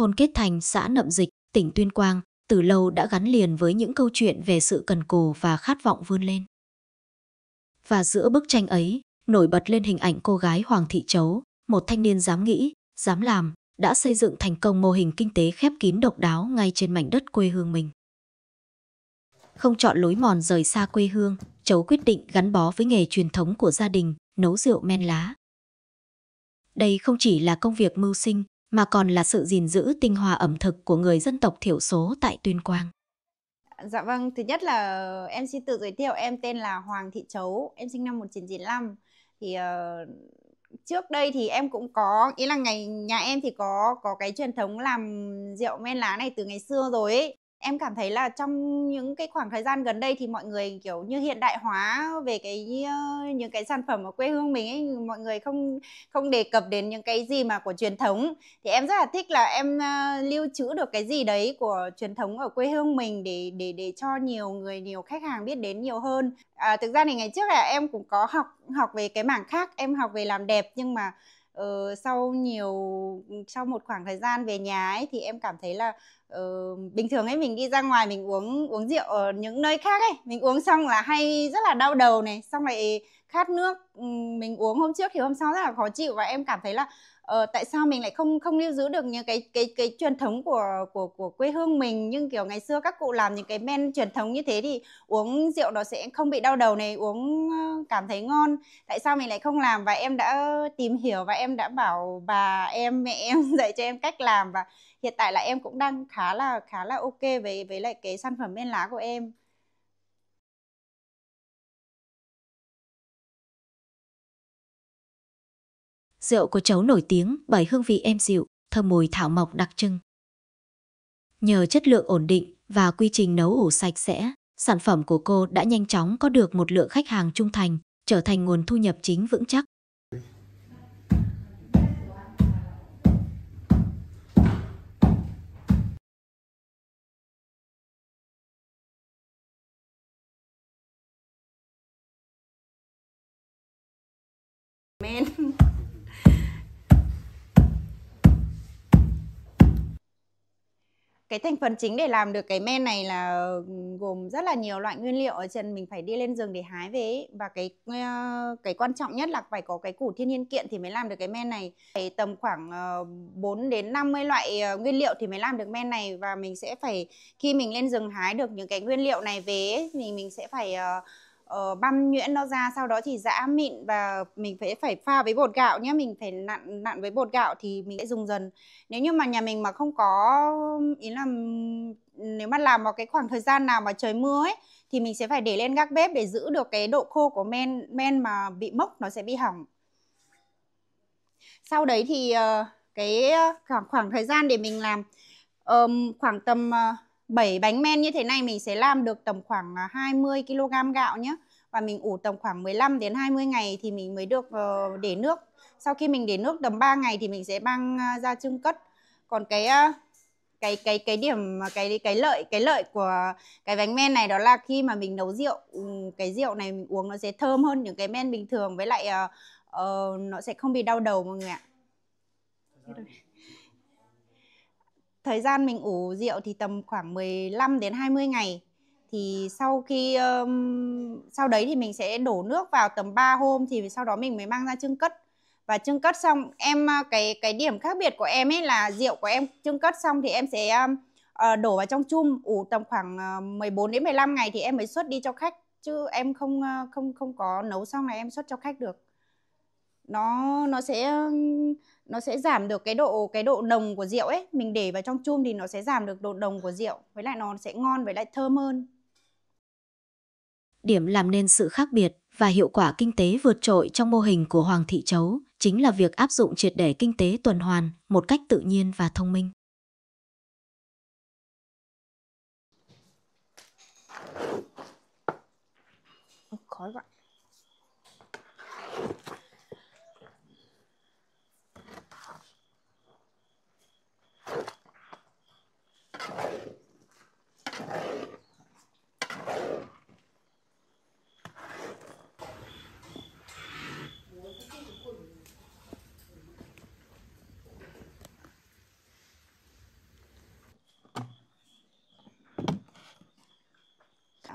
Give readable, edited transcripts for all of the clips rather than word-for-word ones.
thôn Kết Thành, xã Nậm Dịch, tỉnh Tuyên Quang, từ lâu đã gắn liền với những câu chuyện về sự cần cù và khát vọng vươn lên. Và giữa bức tranh ấy, nổi bật lên hình ảnh cô gái Hoàng Thị Chấu, một thanh niên dám nghĩ, dám làm, đã xây dựng thành công mô hình kinh tế khép kín độc đáo ngay trên mảnh đất quê hương mình. Không chọn lối mòn rời xa quê hương, Chấu quyết định gắn bó với nghề truyền thống của gia đình, nấu rượu men lá. Đây không chỉ là công việc mưu sinh, mà còn là sự gìn giữ tinh hoa ẩm thực của người dân tộc thiểu số tại Tuyên Quang. Dạ vâng, thứ nhất là em xin tự giới thiệu, em tên là Hoàng Thị Chấu, em sinh năm 1995. Thì trước đây thì em cũng có, ý là nhà em thì có cái truyền thống làm rượu men lá này từ ngày xưa rồi ấy. Em cảm thấy là trong những cái khoảng thời gian gần đây thì mọi người kiểu như hiện đại hóa về những cái sản phẩm ở quê hương mình ấy, mọi người không không đề cập đến những cái gì mà của truyền thống. Thì em rất là thích là em lưu trữ được cái gì đấy của truyền thống ở quê hương mình để cho nhiều khách hàng biết đến nhiều hơn. Thực ra thì ngày trước là em cũng có học về cái mảng khác, em học về làm đẹp, nhưng mà sau một khoảng thời gian về nhà ấy thì em cảm thấy là bình thường ấy mình đi ra ngoài mình uống rượu ở những nơi khác ấy, mình uống xong là hay rất là đau đầu này, xong lại khát nước. Mình uống hôm trước thì hôm sau rất là khó chịu, và em cảm thấy là tại sao mình lại không không lưu giữ được những cái truyền thống của quê hương mình, nhưng kiểu ngày xưa các cụ làm những cái men truyền thống như thế thì uống rượu nó sẽ không bị đau đầu này, uống cảm thấy ngon. Tại sao mình lại không làm? Và em đã tìm hiểu và em đã bảo bà em, mẹ em dạy cho em cách làm, và hiện tại là em cũng đang khá là ok với lại cái sản phẩm men lá của em. Rượu của Chấu nổi tiếng bởi hương vị êm dịu, thơm mùi thảo mộc đặc trưng. Nhờ chất lượng ổn định và quy trình nấu ủ sạch sẽ, sản phẩm của cô đã nhanh chóng có được một lượng khách hàng trung thành, trở thành nguồn thu nhập chính vững chắc. Men. Cái thành phần chính để làm được cái men này là gồm rất là nhiều loại nguyên liệu ở trên, mình phải đi lên rừng để hái về ấy. Và cái quan trọng nhất là phải có cái củ thiên nhiên kiện thì mới làm được cái men này. Phải tầm khoảng 4 đến 50 loại nguyên liệu thì mới làm được men này, và mình sẽ phải, khi mình lên rừng hái được những cái nguyên liệu này về ấy, mình sẽ phải băm nhuyễn nó ra, sau đó thì giã mịn, và mình phải pha với bột gạo nhé, mình phải nặn với bột gạo thì mình sẽ dùng dần. Nếu như mà nhà mình mà không có, ý là nếu mà làm vào cái khoảng thời gian nào mà trời mưa ấy thì mình sẽ phải để lên gác bếp để giữ được cái độ khô của men mà bị mốc nó sẽ bị hỏng. Sau đấy thì khoảng thời gian để mình làm khoảng tầm 7 bánh men như thế này, mình sẽ làm được tầm khoảng 20 kg gạo nhé, và mình ủ tầm khoảng 15 đến 20 ngày thì mình mới được để nước. Sau khi mình để nước tầm 3 ngày thì mình sẽ mang ra chưng cất. Còn cái điểm, cái lợi của cái bánh men này đó là khi mà mình nấu rượu, cái rượu này mình uống nó sẽ thơm hơn những cái men bình thường, với lại nó sẽ không bị đau đầu mọi người ạ. Thời gian mình ủ rượu thì tầm khoảng 15 đến 20 ngày. Thì sau đấy thì mình sẽ đổ nước vào tầm 3 hôm, thì sau đó mình mới mang ra chưng cất. Và chưng cất xong cái điểm khác biệt của em ấy là rượu của em chưng cất xong thì em sẽ đổ vào trong chum ủ tầm khoảng 14 đến 15 ngày thì em mới xuất đi cho khách, chứ em không có nấu xong là em xuất cho khách được. Nó sẽ giảm được cái độ nồng của rượu ấy, mình để vào trong chum thì nó sẽ giảm được độ nồng của rượu, với lại nó sẽ ngon với lại thơm hơn. Điểm làm nên sự khác biệt và hiệu quả kinh tế vượt trội trong mô hình của Hoàng Thị Chấu chính là việc áp dụng triệt để kinh tế tuần hoàn một cách tự nhiên và thông minh. Khói vậy.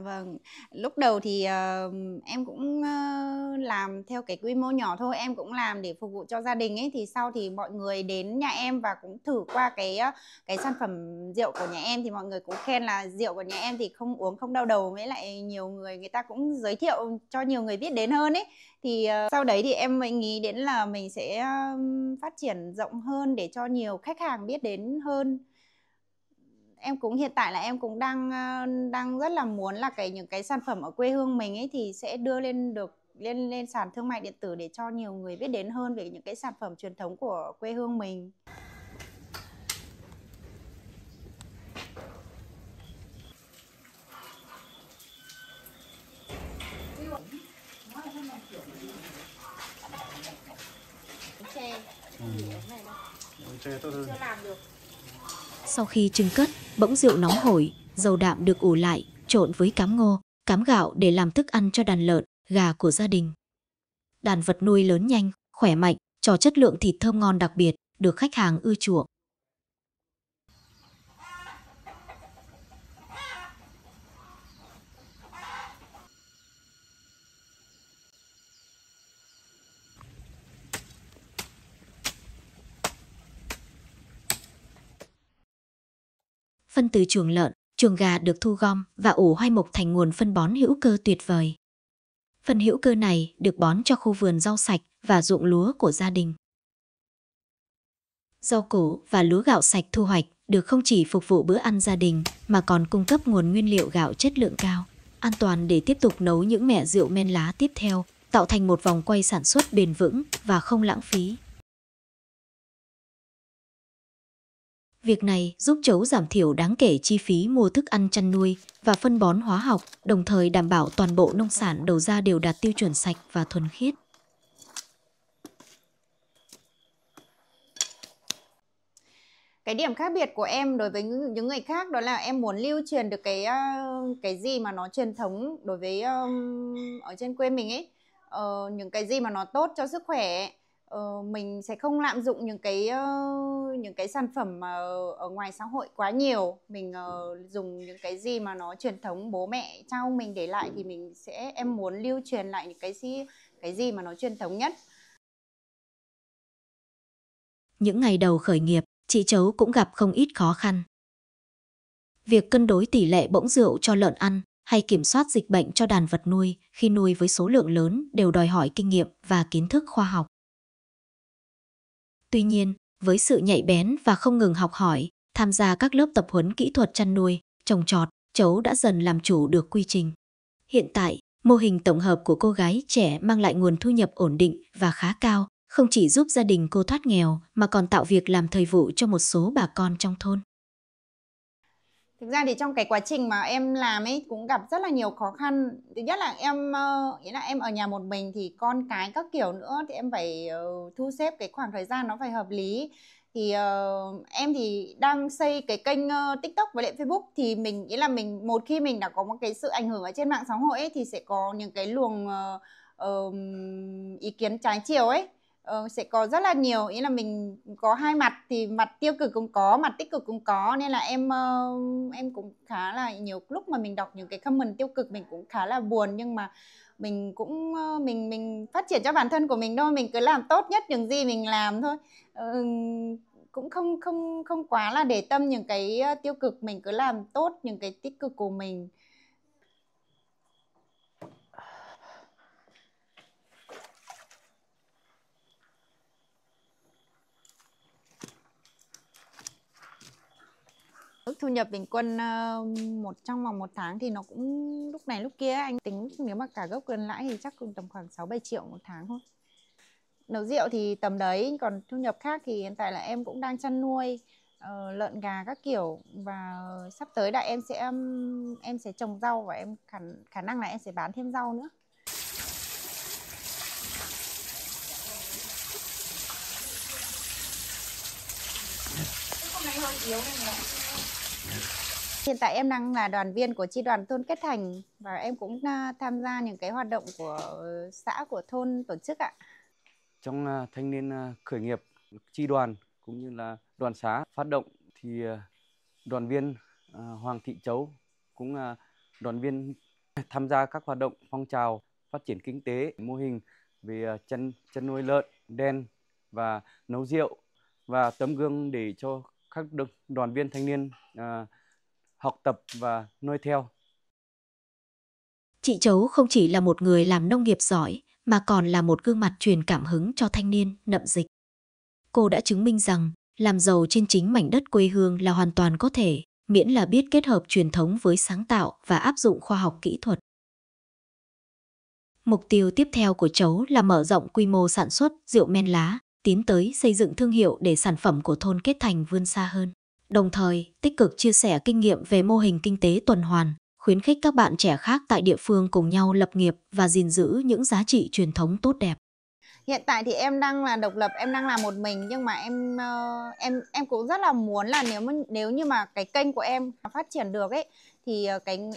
Vâng, lúc đầu thì em cũng làm theo cái quy mô nhỏ thôi, em cũng làm để phục vụ cho gia đình ấy. Thì sau thì mọi người đến nhà em và cũng thử qua cái sản phẩm rượu của nhà em thì mọi người cũng khen là rượu của nhà em thì không uống không đau đầu, với lại nhiều người ta cũng giới thiệu cho nhiều người biết đến hơn ấy. Thì sau đấy thì em mới nghĩ đến là mình sẽ phát triển rộng hơn để cho nhiều khách hàng biết đến hơn. Em cũng hiện tại là em cũng đang rất là muốn là những cái sản phẩm ở quê hương mình ấy thì sẽ đưa lên được lên sàn thương mại điện tử để cho nhiều người biết đến hơn về những cái sản phẩm truyền thống của quê hương mình. Chưa làm được. Sau khi trưng cất, bỗng rượu nóng hổi, dầu đạm được ủ lại, trộn với cám ngô, cám gạo để làm thức ăn cho đàn lợn, gà của gia đình. Đàn vật nuôi lớn nhanh, khỏe mạnh, cho chất lượng thịt thơm ngon đặc biệt, được khách hàng ưa chuộng. Phân từ chuồng lợn, chuồng gà được thu gom và ủ hoai mục thành nguồn phân bón hữu cơ tuyệt vời. Phân hữu cơ này được bón cho khu vườn rau sạch và ruộng lúa của gia đình. Rau củ và lúa gạo sạch thu hoạch được không chỉ phục vụ bữa ăn gia đình mà còn cung cấp nguồn nguyên liệu gạo chất lượng cao, an toàn để tiếp tục nấu những mẻ rượu men lá tiếp theo, tạo thành một vòng quay sản xuất bền vững và không lãng phí. Việc này giúp Chấu giảm thiểu đáng kể chi phí mua thức ăn chăn nuôi và phân bón hóa học, đồng thời đảm bảo toàn bộ nông sản đầu ra đều đạt tiêu chuẩn sạch và thuần khiết. Cái điểm khác biệt của em đối với những người khác đó là em muốn lưu truyền được cái gì mà nó truyền thống đối với ở trên quê mình ấy. Những cái gì mà nó tốt cho sức khỏe. Mình sẽ không lạm dụng những cái sản phẩm mà ở ngoài xã hội quá nhiều. Mình dùng những cái gì mà nó truyền thống bố mẹ cha ông mình để lại thì em muốn lưu truyền lại những cái gì mà nó truyền thống nhất. Những ngày đầu khởi nghiệp, chị Chấu cũng gặp không ít khó khăn. Việc cân đối tỷ lệ bỗng rượu cho lợn ăn hay kiểm soát dịch bệnh cho đàn vật nuôi khi nuôi với số lượng lớn đều đòi hỏi kinh nghiệm và kiến thức khoa học. Tuy nhiên, với sự nhạy bén và không ngừng học hỏi, tham gia các lớp tập huấn kỹ thuật chăn nuôi, trồng trọt, Chấu đã dần làm chủ được quy trình. Hiện tại, mô hình tổng hợp của cô gái trẻ mang lại nguồn thu nhập ổn định và khá cao, không chỉ giúp gia đình cô thoát nghèo mà còn tạo việc làm thời vụ cho một số bà con trong thôn. Thực ra thì trong cái quá trình mà em làm ấy cũng gặp rất là nhiều khó khăn. Thứ nhất là em ở nhà một mình thì con cái các kiểu nữa thì em phải thu xếp cái khoảng thời gian nó phải hợp lý. Thì em thì đang xây cái kênh TikTok với lại Facebook thì một khi mình đã có một cái sự ảnh hưởng ở trên mạng xã hội ấy thì sẽ có những cái luồng ý kiến trái chiều ấy. Sẽ có rất là nhiều, ý là mình có hai mặt thì mặt tiêu cực cũng có, mặt tích cực cũng có, nên là em cũng khá là nhiều lúc mà mình đọc những cái comment tiêu cực mình cũng khá là buồn, nhưng mà mình cũng mình phát triển cho bản thân của mình thôi, mình cứ làm tốt nhất những gì mình làm thôi. Cũng không không không quá là để tâm những cái tiêu cực, mình cứ làm tốt những cái tích cực của mình. Mức thu nhập bình quân trong vòng 1 tháng thì nó cũng lúc này lúc kia, anh tính nếu mà cả gốc gần lãi thì chắc cũng tầm khoảng 6-7 triệu một tháng thôi. Nấu rượu thì tầm đấy, còn thu nhập khác thì hiện tại là em cũng đang chăn nuôi lợn gà các kiểu, và sắp tới là em sẽ trồng rau và khả năng là em sẽ bán thêm rau nữa. Hiện tại em đang là đoàn viên của chi đoàn thôn Kết Thành và em cũng tham gia những cái hoạt động của xã, của thôn tổ chức ạ. Trong thanh niên khởi nghiệp, chi đoàn cũng như là đoàn xã phát động thì đoàn viên Hoàng Thị Chấu cũng đoàn viên tham gia các hoạt động phong trào phát triển kinh tế, mô hình về chăn nuôi lợn, đen và nấu rượu, và tấm gương để cho các đoàn viên thanh niên học tập và noi theo. Chị Chấu không chỉ là một người làm nông nghiệp giỏi, mà còn là một gương mặt truyền cảm hứng cho thanh niên Nậm Dịch. Cô đã chứng minh rằng làm giàu trên chính mảnh đất quê hương là hoàn toàn có thể, miễn là biết kết hợp truyền thống với sáng tạo và áp dụng khoa học kỹ thuật. Mục tiêu tiếp theo của Chấu là mở rộng quy mô sản xuất rượu men lá, tiến tới xây dựng thương hiệu để sản phẩm của thôn Kết Thành vươn xa hơn. Đồng thời, tích cực chia sẻ kinh nghiệm về mô hình kinh tế tuần hoàn, khuyến khích các bạn trẻ khác tại địa phương cùng nhau lập nghiệp và gìn giữ những giá trị truyền thống tốt đẹp. Hiện tại thì em đang là độc lập, em đang làm một mình, nhưng mà em cũng rất là muốn là nếu như mà cái kênh của em phát triển được ấy, thì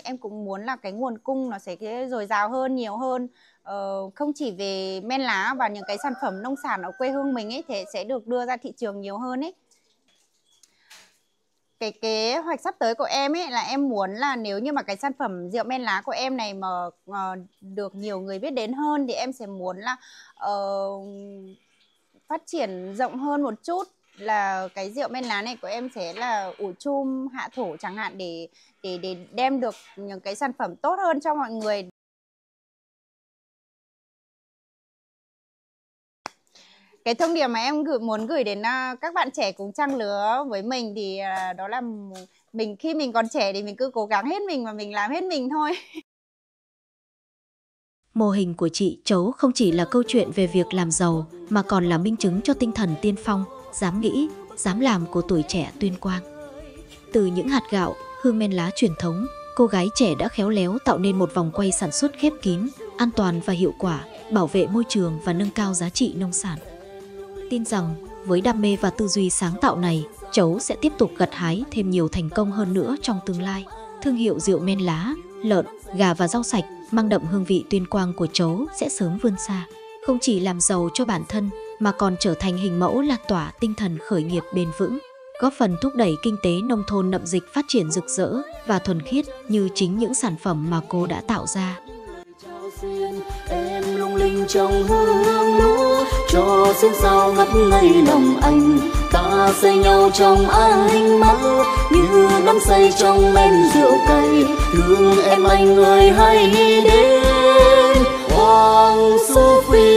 em cũng muốn là cái nguồn cung nó sẽ dồi dào hơn, nhiều hơn, không chỉ về men lá và những cái sản phẩm nông sản ở quê hương mình ấy thì sẽ được đưa ra thị trường nhiều hơn ấy. Cái kế hoạch sắp tới của em ấy là em muốn là nếu như mà cái sản phẩm rượu men lá của em này mà được nhiều người biết đến hơn, thì em sẽ muốn là phát triển rộng hơn một chút, là cái rượu men lá này của em sẽ là ủ chum hạ thổ chẳng hạn, để đem được những cái sản phẩm tốt hơn cho mọi người. Cái thông điệp mà em muốn gửi đến các bạn trẻ cùng trang lứa với mình thì đó là khi mình còn trẻ thì mình cứ cố gắng hết mình và mình làm hết mình thôi. Mô hình của chị Chấu không chỉ là câu chuyện về việc làm giàu, mà còn là minh chứng cho tinh thần tiên phong, dám nghĩ, dám làm của tuổi trẻ Tuyên Quang. Từ những hạt gạo, hương men lá truyền thống, cô gái trẻ đã khéo léo tạo nên một vòng quay sản xuất khép kín, an toàn và hiệu quả, bảo vệ môi trường và nâng cao giá trị nông sản. Tin rằng với đam mê và tư duy sáng tạo này, Chấu sẽ tiếp tục gặt hái thêm nhiều thành công hơn nữa trong tương lai. Thương hiệu rượu men lá, lợn, gà và rau sạch mang đậm hương vị Tuyên Quang của Chấu sẽ sớm vươn xa, không chỉ làm giàu cho bản thân mà còn trở thành hình mẫu lan tỏa tinh thần khởi nghiệp bền vững, góp phần thúc đẩy kinh tế nông thôn Nậm Dịch phát triển rực rỡ và thuần khiết như chính những sản phẩm mà cô đã tạo ra. Em lung linh trong hương lúa, cho xuyên sao ngất ngây lòng anh. Ta xây nhau trong ánh mắt như đắm say trong men rượu cay. Thương em anh ơi hãy đến Hoàng Su Phi.